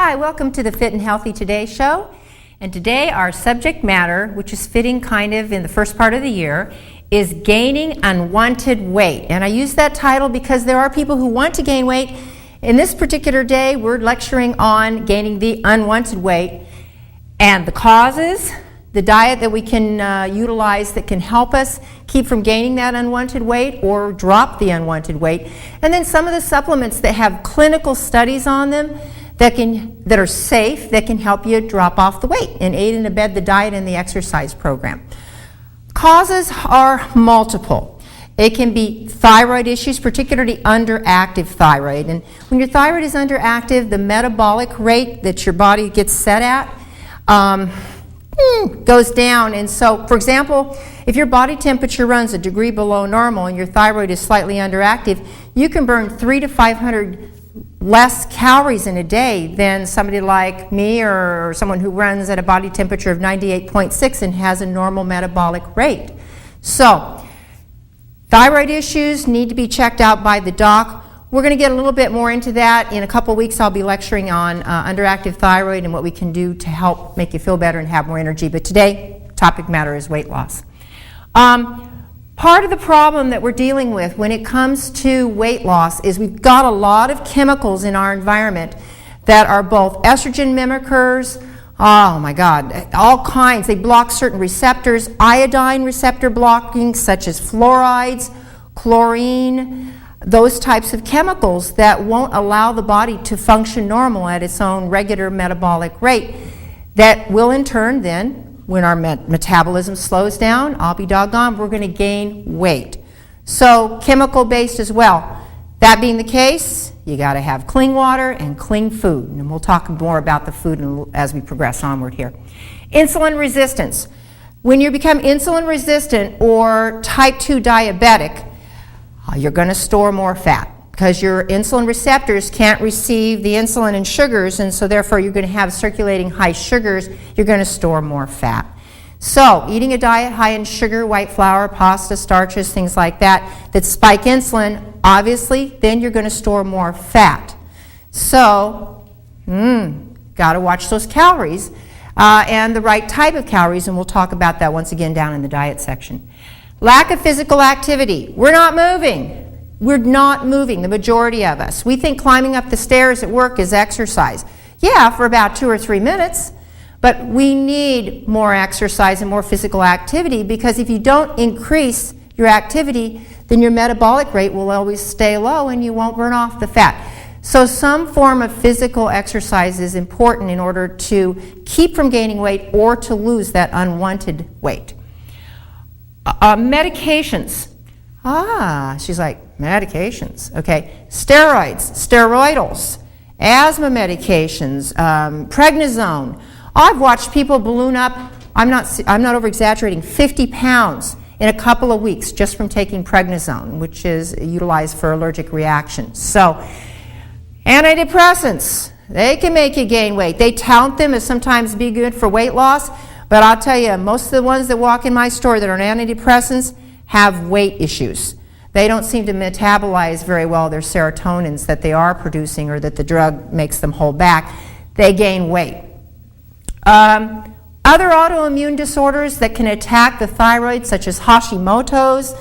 Hi, welcome to the Fit and Healthy Today show. And today our subject matter, which is fitting kind of in the first part of the year, is gaining unwanted weight. And I use that title because there are people who want to gain weight. In this particular day, we're lecturing on gaining the unwanted weight and the causes, the diet that we can utilize that can help us keep from gaining that unwanted weight or drop the unwanted weight, and then some of the supplements that have clinical studies on them that are safe, that can help you drop off the weight and aid and abet the diet and the exercise program. Causes are multiple. It can be thyroid issues, particularly underactive thyroid. And when your thyroid is underactive, the metabolic rate that your body gets set at goes down. And so, for example, if your body temperature runs a degree below normal and your thyroid is slightly underactive, you can burn 300 to 500 less calories in a day than somebody like me or someone who runs at a body temperature of 98.6 and has a normal metabolic rate. So, thyroid issues need to be checked out by the doc. We're going to get a little bit more into that. In a couple weeks, I'll be lecturing on underactive thyroid and what we can do to help make you feel better and have more energy. But today, topic matter is weight loss. Part of the problem that we're dealing with when it comes to weight loss is we've got a lot of chemicals in our environment that are both estrogen mimickers, oh my God, all kinds. They block certain receptors, iodine receptor blocking, such as fluorides, chlorine, those types of chemicals that won't allow the body to function normal at its own regular metabolic rate. That will in turn then, when our metabolism slows down, I'll be doggone, we're going to gain weight. So chemical based as well. That being the case, you got to have clean water and clean food. And we'll talk more about the food as we progress onward here. Insulin resistance. When you become insulin resistant or type 2 diabetic, you're going to store more fat because your insulin receptors can't receive the insulin and sugars, and so therefore you're going to have circulating high sugars. You're going to store more fat. So eating a diet high in sugar, white flour, pasta, starches, things like that spike insulin, obviously then you're going to store more fat. So got to watch those calories and the right type of calories, and we'll talk about that once again down in the diet section. Lack of physical activity. We're not moving. We're not moving, the majority of us. We think climbing up the stairs at work is exercise. Yeah, for about 2 or 3 minutes, but we need more exercise and more physical activity, because if you don't increase your activity, then your metabolic rate will always stay low and you won't burn off the fat. So some form of physical exercise is important in order to keep from gaining weight or to lose that unwanted weight. Medications. She's like, medications. Okay. Steroids, steroidals, asthma medications, prednisone. I've watched people balloon up, I'm not over-exaggerating, 50 pounds in a couple of weeks just from taking prednisone, which is utilized for allergic reactions. So, antidepressants, they can make you gain weight. They tout them as sometimes be good for weight loss, but I'll tell you, most of the ones that walk in my store that are on antidepressants have weight issues. They don't seem to metabolize very well their serotonins that they are producing or that the drug makes them hold back. They gain weight. Other autoimmune disorders that can attack the thyroid, such as Hashimoto's,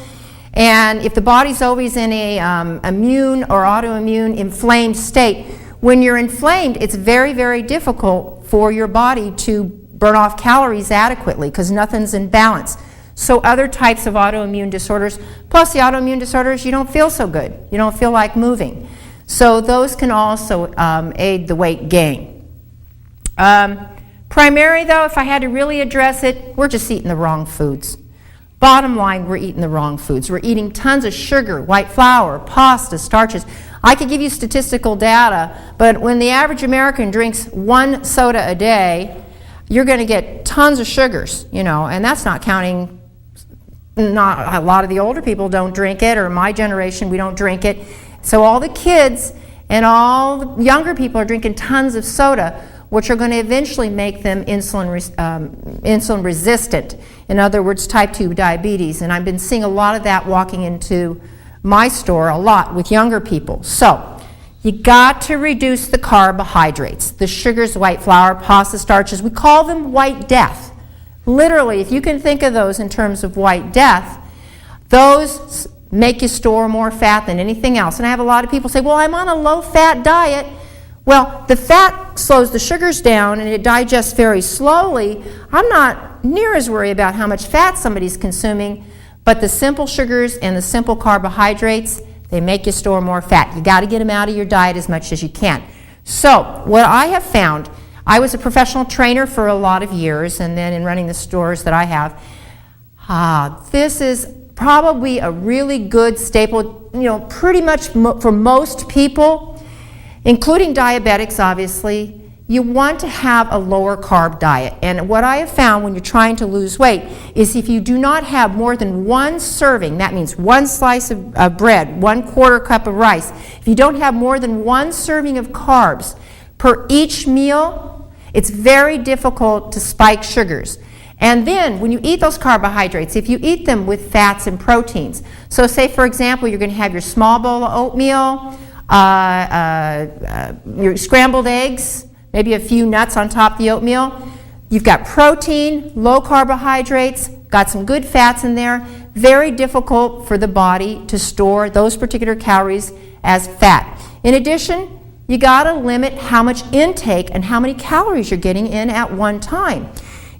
and if the body's always in a immune or autoimmune inflamed state, when you're inflamed, it's very, very difficult for your body to burn off calories adequately because nothing's in balance. So other types of autoimmune disorders, plus the autoimmune disorders, you don't feel so good. You don't feel like moving. So those can also aid the weight gain. Primary though, if I had to really address it, we're just eating the wrong foods. Bottom line, we're eating the wrong foods. We're eating tons of sugar, white flour, pasta, starches. I could give you statistical data, but when the average American drinks 1 soda a day, you're going to get tons of sugars, and that's not counting. Not a lot of the older people don't drink it, or my generation, we don't drink it. So all the kids and all the younger people are drinking tons of soda, which are going to eventually make them insulin resistant. In other words, type 2 diabetes. And I've been seeing a lot of that walking into my store a lot with younger people. So You got to reduce the carbohydrates, the sugars, white flour, pasta starches. We call them white death. Literally, if you can think of those in terms of white death, those make you store more fat than anything else. And I have a lot of people say, well, I'm on a low-fat diet. Well, the fat slows the sugars down and it digests very slowly. I'm not near as worried about how much fat somebody's consuming, but the simple sugars and the simple carbohydrates, they make you store more fat. You got to get them out of your diet as much as you can. So what I have found, I was a professional trainer for a lot of years, and then in running the stores that I have, this is probably a really good staple, pretty much for most people, including diabetics, obviously. You want to have a lower carb diet. And what I have found when you're trying to lose weight is if you do not have more than one serving, that means one slice of bread, 1/4 cup of rice, if you don't have more than one serving of carbs per each meal, it's very difficult to spike sugars. And then when you eat those carbohydrates, if you eat them with fats and proteins, so say for example you're going to have your small bowl of oatmeal, your scrambled eggs, maybe a few nuts on top of the oatmeal. You've got protein, low carbohydrates, got some good fats in there. Very difficult for the body to store those particular calories as fat. In addition, you got to limit how much intake and how many calories you're getting in at one time.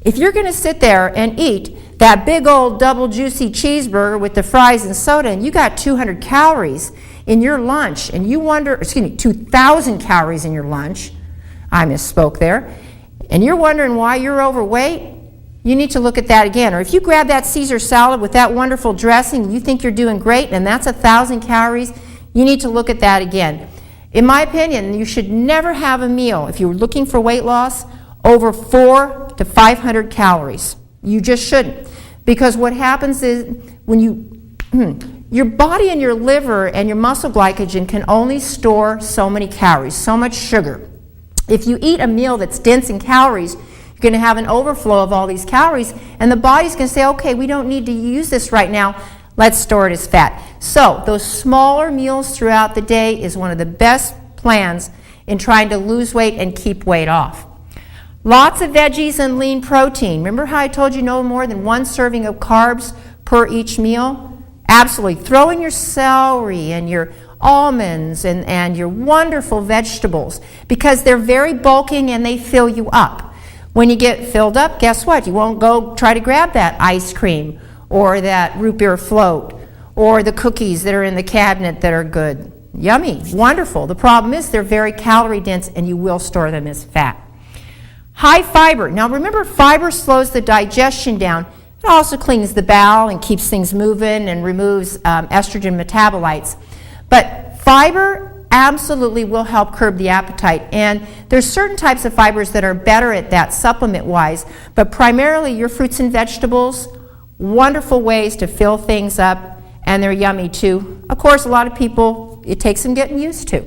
If you're going to sit there and eat that big old double juicy cheeseburger with the fries and soda and you got 200 calories in your lunch and you wonder, 2,000 calories in your lunch, I misspoke there, and you're wondering why you're overweight, you need to look at that again. Or if you grab that Caesar salad with that wonderful dressing, you think you're doing great, and that's 1,000 calories, you need to look at that again. In my opinion, you should never have a meal, if you're looking for weight loss, over 400 to 500 calories. You just shouldn't. Because what happens is when your body and your liver and your muscle glycogen can only store so many calories, so much sugar. If you eat a meal that's dense in calories, you're going to have an overflow of all these calories, and the body's going to say, okay, we don't need to use this right now, let's store it as fat. So those smaller meals throughout the day is one of the best plans in trying to lose weight and keep weight off. Lots of veggies and lean protein. Remember how I told you no more than one serving of carbs per each meal? Absolutely. Throw in your celery and your almonds and your wonderful vegetables because they're very bulking and they fill you up. When you get filled up, guess what? You won't go try to grab that ice cream or that root beer float or the cookies that are in the cabinet that are good. Yummy, wonderful. The problem is they're very calorie dense and you will store them as fat. High fiber. Now remember, fiber slows the digestion down. It also cleans the bowel and keeps things moving and removes estrogen metabolites. But fiber absolutely will help curb the appetite. And there's certain types of fibers that are better at that supplement-wise, but primarily your fruits and vegetables, wonderful ways to fill things up, and they're yummy too. Of course, a lot of people, it takes some getting used to.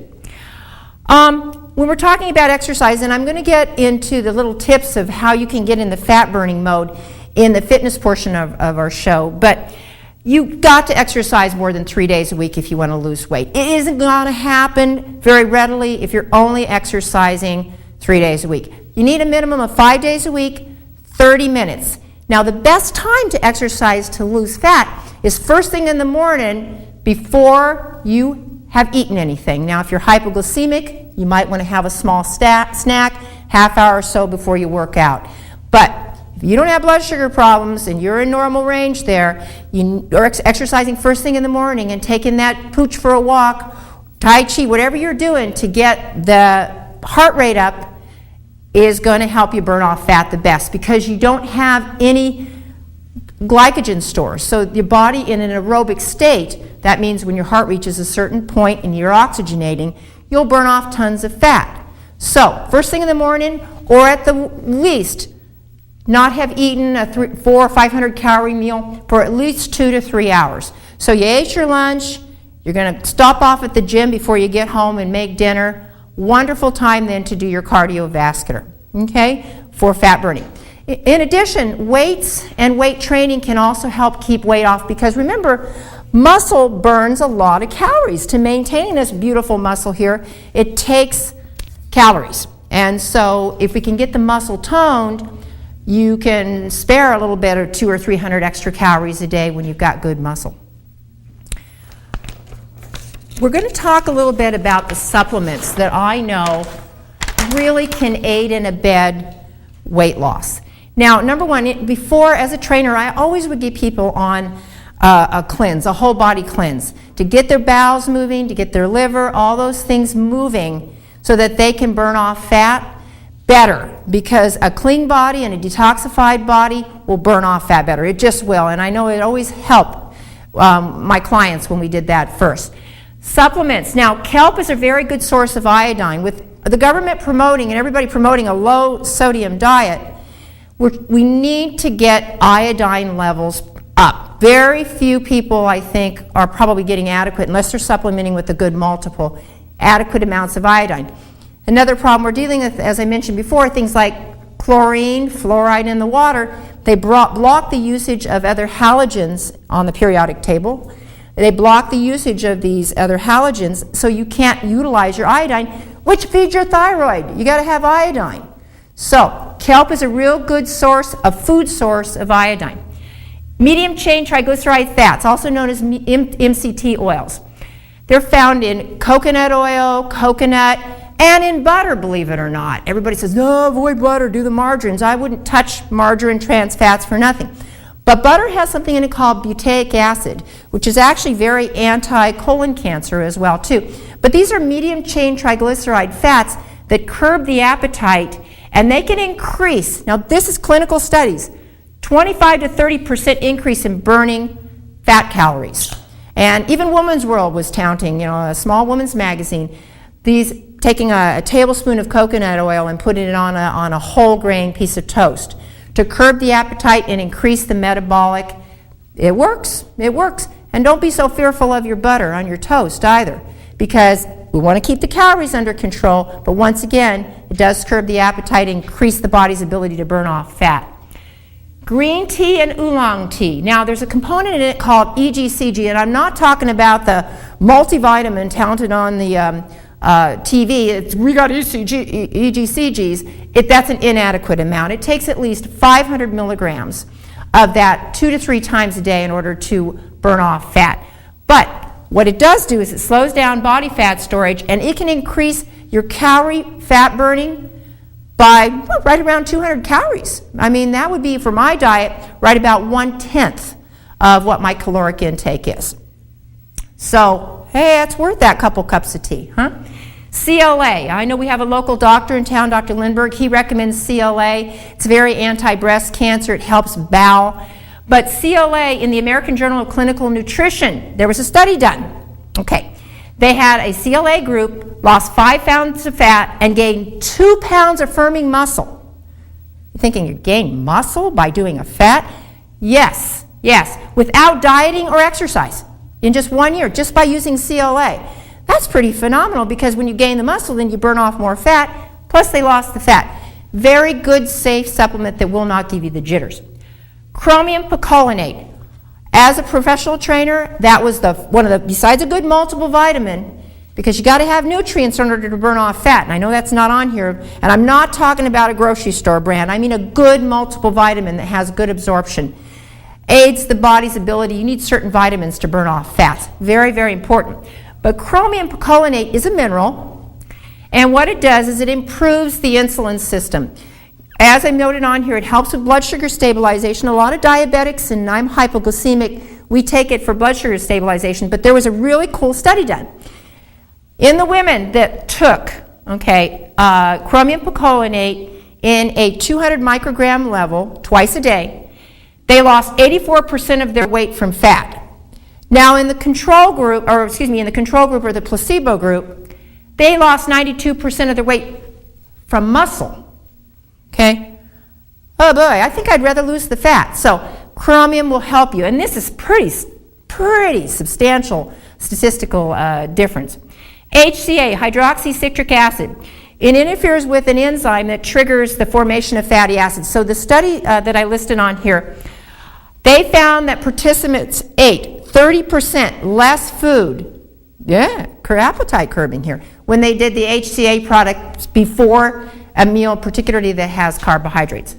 When we're talking about exercise, and I'm going to get into the little tips of how you can get in the fat-burning mode in the fitness portion of our show, but you've got to exercise more than 3 days a week if you want to lose weight. It isn't going to happen very readily if you're only exercising 3 days a week. You need a minimum of 5 days a week, 30 minutes. Now, the best time to exercise to lose fat is first thing in the morning before you have eaten anything. Now, if you're hypoglycemic, you might want to have a small snack, half hour or so before you work out. But if you don't have blood sugar problems and you're in normal range there, you're exercising first thing in the morning and taking that pooch for a walk, Tai Chi, whatever you're doing to get the heart rate up is going to help you burn off fat the best because you don't have any glycogen stores. So your body in an aerobic state, that means when your heart reaches a certain point and you're oxygenating, you'll burn off tons of fat. So first thing in the morning, or at the least, not have eaten a 400 or 500 calorie meal for at least 2 to 3 hours. So you ate your lunch, you're going to stop off at the gym before you get home and make dinner. Wonderful time then to do your cardiovascular, okay, for fat burning. In addition, weights and weight training can also help keep weight off because remember, Muscle burns a lot of calories. To maintain this beautiful muscle here, it takes calories. And so if we can get the muscle toned, you can spare a little bit of 200 or 300 extra calories a day when you've got good muscle. We're going to talk a little bit about the supplements that I know really can aid and abet weight loss. Now, number one, before as a trainer, I always would get people on a cleanse, a whole body cleanse, to get their bowels moving, to get their liver, all those things moving so that they can burn off fat better, because a clean body and a detoxified body will burn off fat better. It just will, and I know it always helped my clients when we did that first. Supplements. Now, kelp is a very good source of iodine. With the government promoting and everybody promoting a low sodium diet, we need to get iodine levels up. Very few people, I think, are probably getting adequate, unless they're supplementing with a good multiple, adequate amounts of iodine. Another problem we're dealing with, as I mentioned before, things like chlorine, fluoride in the water, they block the usage of other halogens on the periodic table. They block the usage of these other halogens, so you can't utilize your iodine, which feeds your thyroid. You got to have iodine. So kelp is a real good source, a food source of iodine. Medium chain triglyceride fats, also known as MCT oils. They're found in coconut oil, coconut, and in butter, believe it or not. Everybody says, no, avoid butter, do the margarines. I wouldn't touch margarine trans fats for nothing. But butter has something in it called butyric acid, which is actually very anti-colon cancer as well, too. But these are medium chain triglyceride fats that curb the appetite, and they can increase, now this is clinical studies, 25 to 30% increase in burning fat calories. And even Woman's World was touting, a small woman's magazine, taking a tablespoon of coconut oil and putting it on a whole grain piece of toast to curb the appetite and increase the metabolic. It works. And don't be so fearful of your butter on your toast either, because we want to keep the calories under control, but once again, it does curb the appetite and increase the body's ability to burn off fat. Green tea and oolong tea. Now, there's a component in it called EGCG, and I'm not talking about the multivitamin touted on the TV. We got EGCGs. That's an inadequate amount. It takes at least 500 milligrams of that 2 to 3 times a day in order to burn off fat. But what it does do is it slows down body fat storage, and it can increase your calorie fat burning by right around 200 calories. I mean, that would be, for my diet, right about 1/10 of what my caloric intake is. So, hey, it's worth that couple cups of tea, huh? CLA. I know we have a local doctor in town, Dr. Lindbergh. He recommends CLA. It's very anti-breast cancer. It helps bowel. But CLA, in the American Journal of Clinical Nutrition, there was a study done. Okay. They had a CLA group, lost 5 pounds of fat, and gained 2 pounds of firming muscle. You're thinking you gain muscle by doing a fat? Yes, without dieting or exercise in just 1 year, just by using CLA. That's pretty phenomenal, because when you gain the muscle, then you burn off more fat, plus they lost the fat. Very good, safe supplement that will not give you the jitters. Chromium picolinate. As a professional trainer, that was besides a good multiple vitamin, because you got to have nutrients in order to burn off fat. And I know that's not on here, and I'm not talking about a grocery store brand. I mean a good multiple vitamin that has good absorption. Aids the body's ability. You need certain vitamins to burn off fats. Very, very important. But chromium picolinate is a mineral, and what it does is it improves the insulin system. As I noted on here, it helps with blood sugar stabilization. A lot of diabetics, and I'm hypoglycemic, we take it for blood sugar stabilization, but there was a really cool study done. In the women that took chromium picolinate in a 200 microgram level twice a day, they lost 84% of their weight from fat. Now in the control group, or the placebo group, they lost 92% of their weight from muscle. Okay? Oh boy, I think I'd rather lose the fat. So chromium will help you, and this is pretty substantial statistical difference. HCA, hydroxycitric acid. It interferes with an enzyme that triggers the formation of fatty acids. So the study that I listed on here, they found that participants ate 30% less food, appetite curbing here, when they did the HCA product before a meal, particularly that has carbohydrates.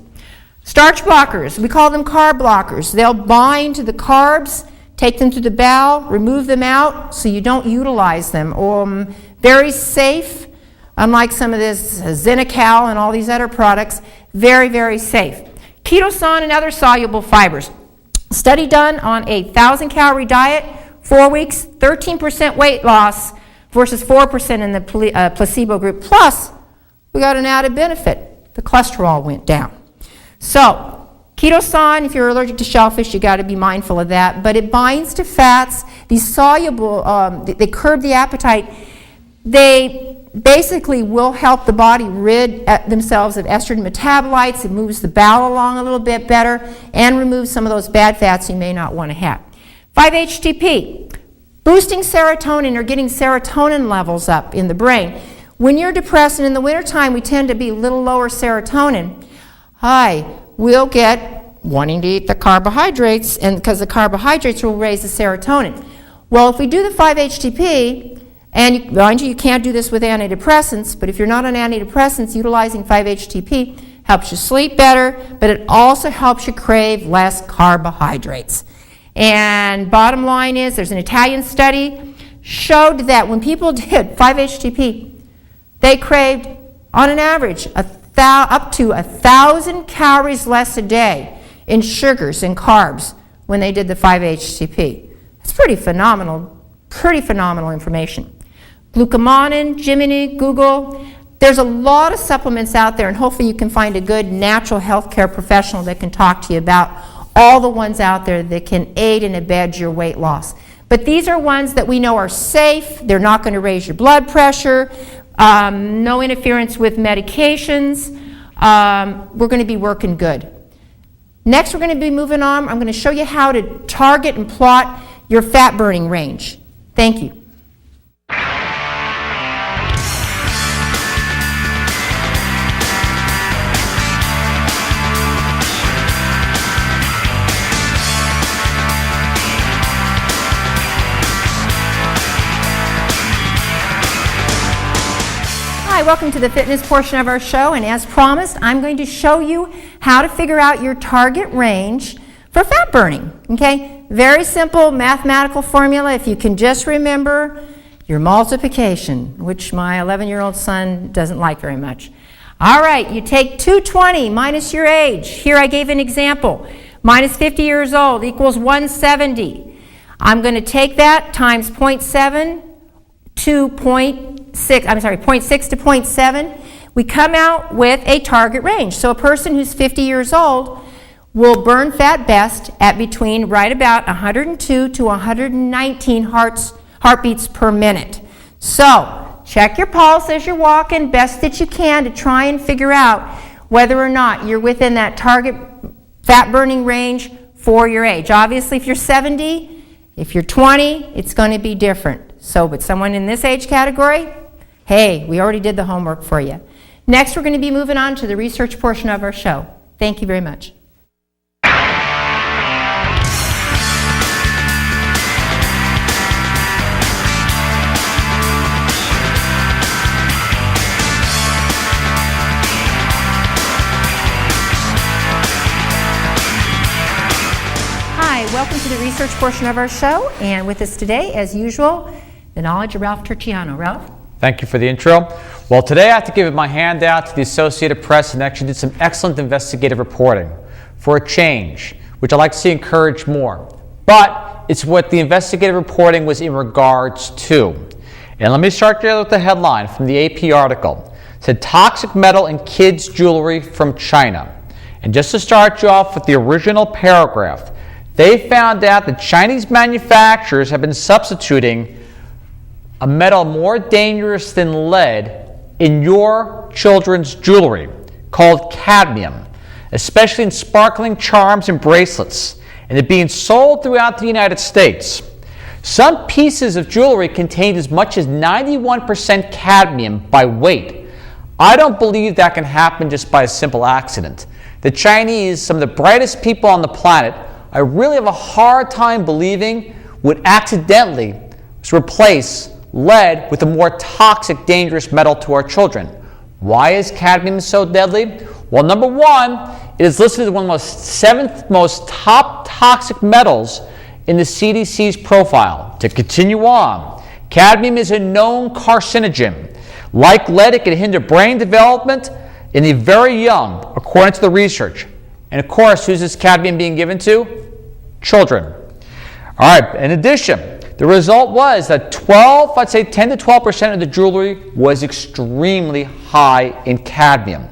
Starch blockers, we call them carb blockers. They'll bind to the carbs, take them to the bowel, remove them out so you don't utilize them. Very safe, unlike some of this Xenical and all these other products, very, very safe. Ketosan and other soluble fibers. Study done on a 1,000-calorie diet, 4 weeks, 13% weight loss versus 4% in the placebo group. Plus, we got an added benefit. The cholesterol went down. So, ketosan, if you're allergic to shellfish, you got to be mindful of that. But it binds to fats. These soluble, they curb the appetite. They basically will help the body rid themselves of estrogen metabolites. It moves the bowel along a little bit better and removes some of those bad fats you may not want to have. 5-HTP, boosting serotonin or getting serotonin levels up in the brain. When you're depressed and in the wintertime we tend to be a little lower serotonin, we'll get wanting to eat the carbohydrates, and because the carbohydrates will raise the serotonin. Well, if we do the 5-HTP, and mind you can't do this with antidepressants, but if you're not on antidepressants, utilizing 5-HTP helps you sleep better, but it also helps you crave less carbohydrates. And bottom line is, there's an Italian study showed that when people did 5-HTP, they craved, on an average, up to 1,000 calories less a day in sugars and carbs when they did the 5-HTP. It's pretty phenomenal information. Glucomannan, Jiminy, Google. There's a lot of supplements out there, and hopefully you can find a good natural healthcare professional that can talk to you about all the ones out there that can aid and abet your weight loss. But these are ones that we know are safe. They're not going to raise your blood pressure. No interference with medications. We're going to be working good. Next, we're going to be moving on. I'm going to show you how to target and plot your fat burning range. Thank you. Hi, welcome to the fitness portion of our show, and as promised, I'm going to show you how to figure out your target range for fat burning, okay? Very simple mathematical formula. If you can just remember your multiplication, which my 11-year-old son doesn't like very much. All right, you take 220 minus your age. Here I gave an example. Minus 50 years old equals 170. I'm going to take that times 0.7 to 0.6 to 0.7. We come out with a target range. So a person who's 50 years old will burn fat best at between right about 102 to 119 heartbeats per minute. So check your pulse as you're walking, best that you can, to try and figure out whether or not you're within that target fat burning range for your age. Obviously, if you're 70, if you're 20, it's going to be different. So, but someone in this age category, hey, we already did the homework for you. Next, we're going to be moving on to the research portion of our show. Thank you very much. Hi, welcome to the research portion of our show, and with us today, as usual, the knowledge of Ralph Turchiano. Ralph? Thank you for the intro. Well, today I have to give my handout to the Associated Press, and actually did some excellent investigative reporting for a change, which I'd like to see encouraged more. But it's what the investigative reporting was in regards to. And let me start here with the headline from the AP article. It said, toxic metal in kids' jewelry from China. And just to start you off with the original paragraph, they found out that Chinese manufacturers have been substituting a metal more dangerous than lead in your children's jewelry called cadmium, especially in sparkling charms and bracelets, and it being sold throughout the United States. Some pieces of jewelry contained as much as 91% cadmium by weight. I don't believe that can happen just by a simple accident. The Chinese, some of the brightest people on the planet, I really have a hard time believing would accidentally replace lead with a more toxic, dangerous metal to our children. Why is cadmium so deadly? Well, number one, it is listed as one of the seventh most top toxic metals in the CDC's profile. To continue on, cadmium is a known carcinogen. Like lead, it can hinder brain development in the very young, according to the research. And of course, who's this cadmium being given to? Children. All right, in addition, the result was that 10 to 12% of the jewelry was extremely high in cadmium,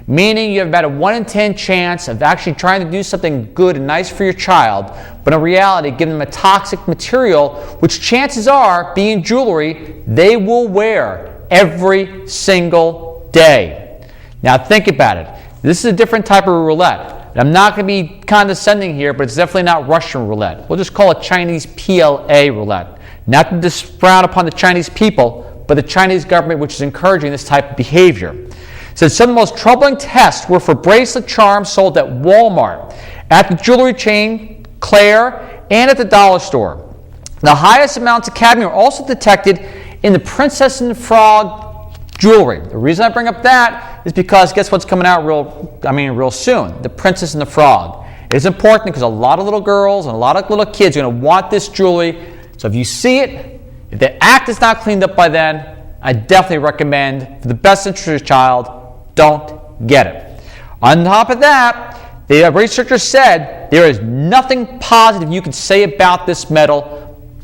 meaning you have about a 1 in 10 chance of actually trying to do something good and nice for your child, but in reality, giving them a toxic material, which chances are, being jewelry, they will wear every single day. Now think about it. This is a different type of roulette. I'm not going to be condescending here, but it's definitely not Russian roulette. We'll just call it Chinese PLA roulette. Not to frown upon the Chinese people, but the Chinese government, which is encouraging this type of behavior. So some of the most troubling tests were for bracelet charms sold at Walmart, at the jewelry chain Claire, and at the dollar store. The highest amounts of cadmium were also detected in the Princess and the Frog jewelry. The reason I bring up that is because guess what's coming out real soon? The Princess and the Frog. It is important because a lot of little girls and a lot of little kids are going to want this jewelry. So if you see it, if the act is not cleaned up by then, I definitely recommend, for the best interest of your child, don't get it. On top of that, the researchers said there is nothing positive you can say about this metal.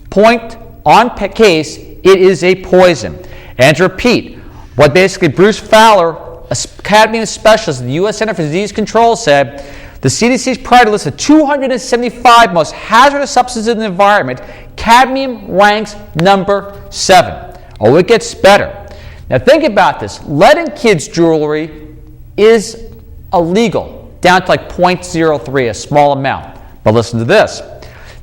Point on case, it is a poison. And to repeat, what basically Bruce Fowler, a cadmium specialist at the U.S. Center for Disease Control, said, the CDC's priority list of 275 most hazardous substances in the environment, cadmium ranks number 7. Oh, it gets better. Now think about this. Lead in kids' jewelry is illegal, down to like 0.03, a small amount. But listen to this.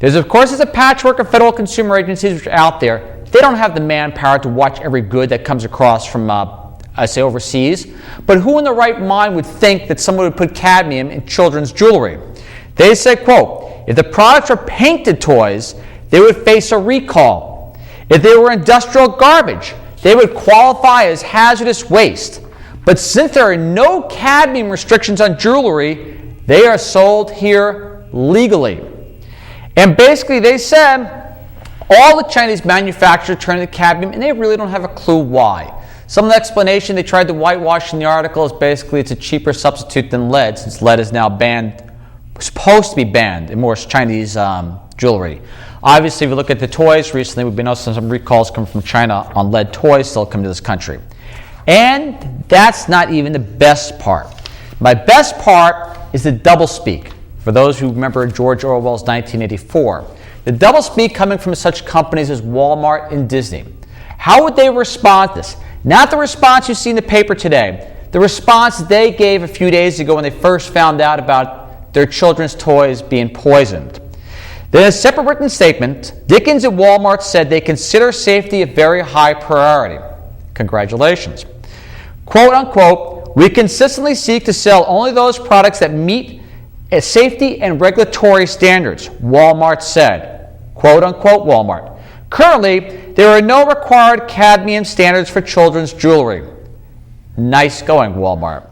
There's a patchwork of federal consumer agencies which are out there. They don't have the manpower to watch every good that comes across from, overseas. But who in their right mind would think that someone would put cadmium in children's jewelry? They say, quote, if the products are painted toys, they would face a recall. If they were industrial garbage, they would qualify as hazardous waste. But since there are no cadmium restrictions on jewelry, they are sold here legally. And basically they said all the Chinese manufacturers turn to cadmium, and they really don't have a clue why. Some of the explanation they tried to whitewash in the article is basically it's a cheaper substitute than lead, since lead is now banned, supposed to be banned in most Chinese jewelry. Obviously, if you look at the toys, recently we've been noticing some recalls come from China on lead toys still come to this country. And that's not even the best part. My best part is the doublespeak. For those who remember George Orwell's 1984. The doublespeak coming from such companies as Walmart and Disney. How would they respond to this? Not the response you see in the paper today. The response they gave a few days ago when they first found out about their children's toys being poisoned. Then in a separate written statement, Dickens and Walmart said they consider safety a very high priority. Congratulations. Quote unquote, we consistently seek to sell only those products that meet safety and regulatory standards, Walmart said. Quote unquote, Walmart. Currently, there are no required cadmium standards for children's jewelry. Nice going, Walmart.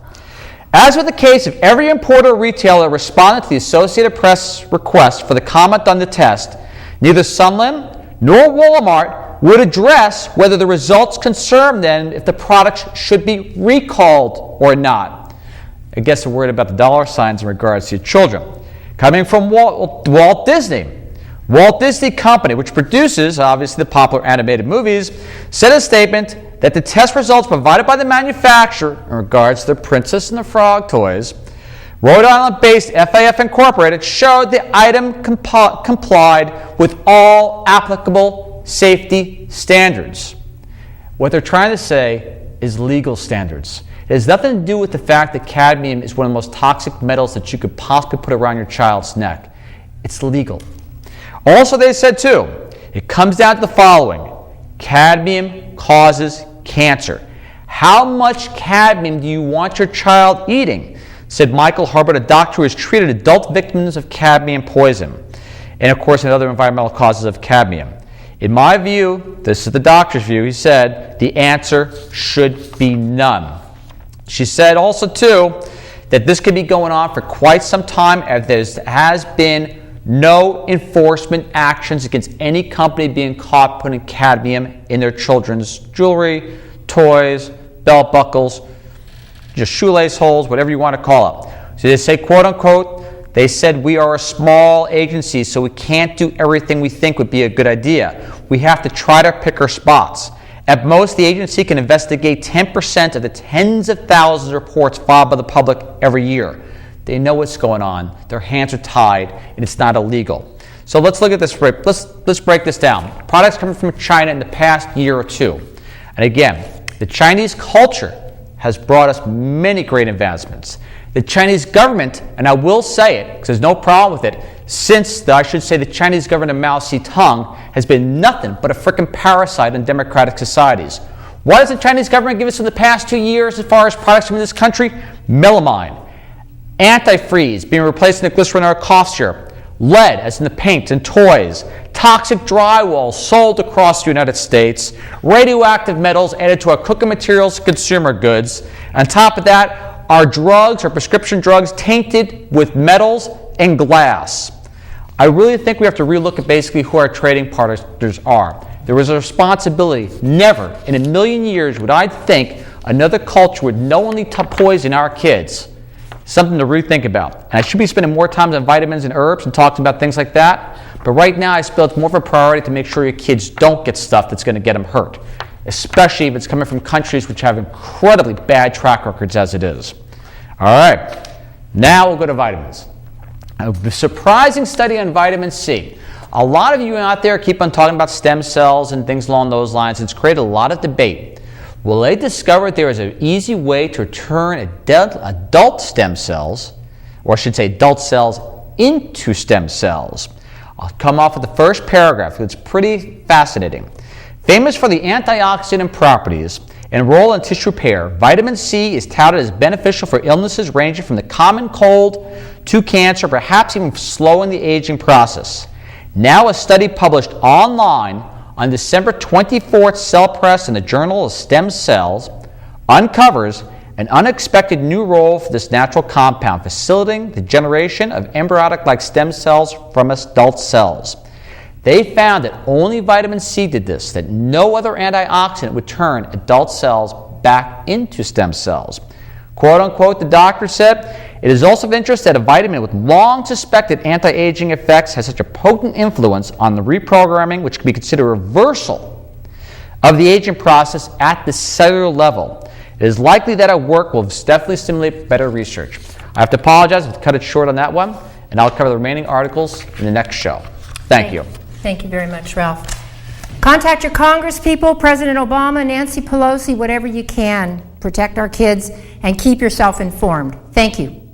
As with the case of every importer or retailer responding to the Associated Press request for the comment on the test, neither Sunland nor Walmart would address whether the results concern them if the products should be recalled or not. I guess they're worried about the dollar signs in regards to your children. Coming from Walt Disney. Walt Disney Company, which produces, obviously, the popular animated movies, said in a statement that the test results provided by the manufacturer in regards to the Princess and the Frog toys, Rhode Island-based FAF Incorporated, showed the item complied with all applicable safety standards. What they're trying to say is legal standards. It has nothing to do with the fact that cadmium is one of the most toxic metals that you could possibly put around your child's neck. It's legal. Also, they said, too, it comes down to the following. Cadmium causes cancer. How much cadmium do you want your child eating? Said Michael Hubbard, a doctor who has treated adult victims of cadmium poison. and of course, other environmental causes of cadmium. In my view, this is the doctor's view, he said, the answer should be none. She said also, too, that this could be going on for quite some time as there has been no enforcement actions against any company being caught putting cadmium in their children's jewelry, toys, belt buckles, just shoelace holes, whatever you want to call it. So they say, quote unquote, they said we are a small agency, so we can't do everything we think would be a good idea. We have to try to pick our spots. At most, the agency can investigate 10% of the tens of thousands of reports filed by the public every year. They know what's going on. Their hands are tied, and it's not illegal. So let's look at this. Let's break this down. Products coming from China in the past year or two. And again, the Chinese culture has brought us many great advancements. The Chinese government, and I will say it because there's no problem with it, since the Chinese government of Mao Zedong has been nothing but a frickin' parasite in democratic societies. What has the Chinese government given us in the past 2 years as far as products from this country? Melamine, antifreeze being replaced in the glycerin or cough syrup, lead as in the paint and toys, toxic drywall sold across the United States, radioactive metals added to our cooking materials, consumer goods. On top of that, our drugs, our prescription drugs, tainted with metals and glass. I really think we have to relook at basically who our trading partners are. There is a responsibility. Never in a million years would I think another culture would knowingly poison our kids. Something to rethink about. And I should be spending more time on vitamins and herbs and talking about things like that. But right now, I feel it's more of a priority to make sure your kids don't get stuff that's going to get them hurt, especially if it's coming from countries which have incredibly bad track records as it is. All right, now we'll go to vitamins. A surprising study on vitamin C. A lot of you out there keep on talking about stem cells and things along those lines. It's created a lot of debate. Well, they discovered there is an easy way to turn adult stem cells, or I should say adult cells, into stem cells. I'll come off with the first paragraph. It's pretty fascinating. Famous for the antioxidant properties and role in tissue repair, vitamin C is touted as beneficial for illnesses ranging from the common cold to cancer, perhaps even slowing the aging process. Now a study published online on December 24th, Cell Press in the Journal of Stem Cells uncovers an unexpected new role for this natural compound, facilitating the generation of embryonic-like stem cells from adult cells. They found that only vitamin C did this, that no other antioxidant would turn adult cells back into stem cells. Quote unquote, the doctor said, it is also of interest that a vitamin with long suspected anti-aging effects has such a potent influence on the reprogramming, which can be considered a reversal of the aging process at the cellular level. It is likely that our work will definitely stimulate better research. I have to apologize to cut it short on that one, and I'll cover the remaining articles in the next show. Thank you. Thank you very much, Ralph. Contact your Congress people, President Obama, Nancy Pelosi, whatever you can. Protect our kids and keep yourself informed. Thank you.